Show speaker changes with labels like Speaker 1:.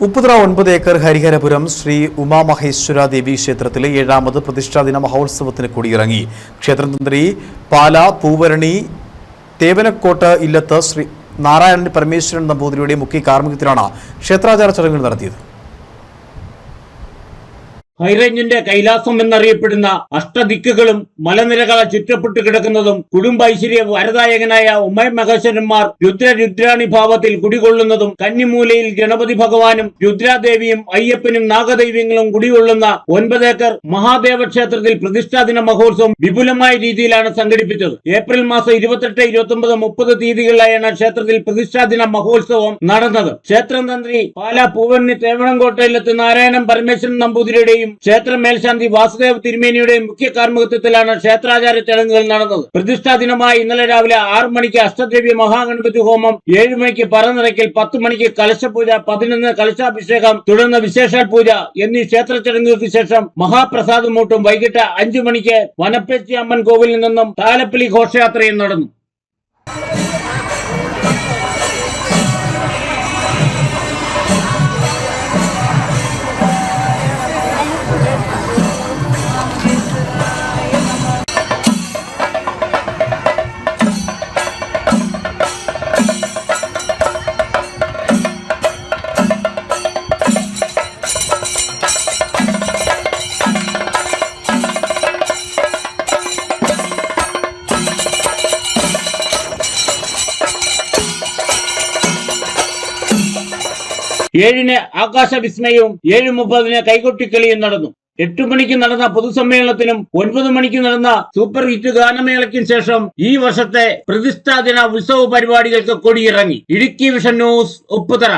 Speaker 1: Upputhara 9 acre Hariharapuram Shri Umamaheshwara ദേവി ക്ഷേത്രത്തിലെ 7ാമത് പ്രതിഷ്ഠാദിന മഹോത്സവത്തിന് കൊടിയിറങ്ങി. ക്ഷേത്രം തന്ത്രി പാല പൂവരണി തേവനക്കോട്ട് ഇല്ലത്ത് ശ്രീ നാരായണൻ പരമേശ്വരൻ നമ്പൂതിരിയുടെ മുഖ്യ കാർമ്മികത്തിലാണ് ക്ഷേത്രാചാര ചടങ്ങുകൾ നടത്തിയത്.
Speaker 2: ഹൈറേഞ്ചിന്റെ കൈലാസം എന്നറിയപ്പെടുന്ന അഷ്ടദിക്കുകളും മലനിരകളെ ചുറ്റപ്പെട്ട് കിടക്കുന്നതും കുടുംബ ഐശ്വര്യ വരദായകനായ ഉമയമഹേശ്വരന്മാർ രുദ്രാണി ഭാവത്തിൽ കുടികൊള്ളുന്നതും കന്നിമൂലയിൽ ഗണപതി ഭഗവാനും രുദ്രാദേവിയും അയ്യപ്പനും നാഗദൈവങ്ങളും കുടികൊള്ളുന്ന 9 ഏക്കർ മഹാദേവ ക്ഷേത്രത്തിൽ പ്രതിഷ്ഠാദിന മഹോത്സവം വിപുലമായ രീതിയിലാണ് സംഘടിപ്പിച്ചത്. ഏപ്രിൽ മാസം 28, 29, 30 തീയതികളിലായാണ് ക്ഷേത്രത്തിൽ പ്രതിഷ്ഠാദിന മഹോത്സവം നടന്നത്. ക്ഷേത്രം തന്ത്രി പാല പൂവണ്ണി തേവനംകോട്ടയിലെത്ത് നാരായണൻ പരമേശ്വരൻ നമ്പൂതിരിയുടെയും ക്ഷേത്ര മേൽശാന്തി വാസുദേവ തിരുമേനിയുടെയും മുഖ്യ കാർമ്മികത്വത്തിലാണ് ക്ഷേത്രാചാര ചടങ്ങുകൾ നടന്നത്. പ്രതിഷ്ഠാ ദിനമായി ഇന്നലെ രാവിലെ 6 മണിക്ക് അഷ്ടദ്രവ്യ മഹാഗണപതി ഹോമം, 7 മണിക്ക് പറനിറയ്ക്കൽ, 10 മണിക്ക് കലശപൂജ, 11 കലശാഭിഷേകം, തുടർന്ന് വിശേഷാൽ പൂജ എന്നീ ക്ഷേത്ര ചടങ്ങുകൾക്ക് ശേഷം മഹാപ്രസാദമൂട്ടും വൈകിട്ട് 5 മണിക്ക് വനപ്പേച്ചി അമ്മൻ കോവിലിൽ നിന്നും താലപ്പലി ഘോഷയാത്രയും നടന്നു. ഏഴിന് ആകാശവിസ്മയവും 7:30 കൈകൊട്ടിക്കളിയും നടന്നു. 8 മണിക്ക് നടന്ന പൊതുസമ്മേളനത്തിനും 9 മണിക്ക് നടന്ന സൂപ്പർ ഹിറ്റ് ഗാനമേളയ്ക്കും ശേഷം ഈ വർഷത്തെ പ്രതിഷ്ഠാദിന ഉത്സവ പരിപാടികൾക്ക് കൊടിയിറങ്ങി. Idukki Vision News, Upputhara.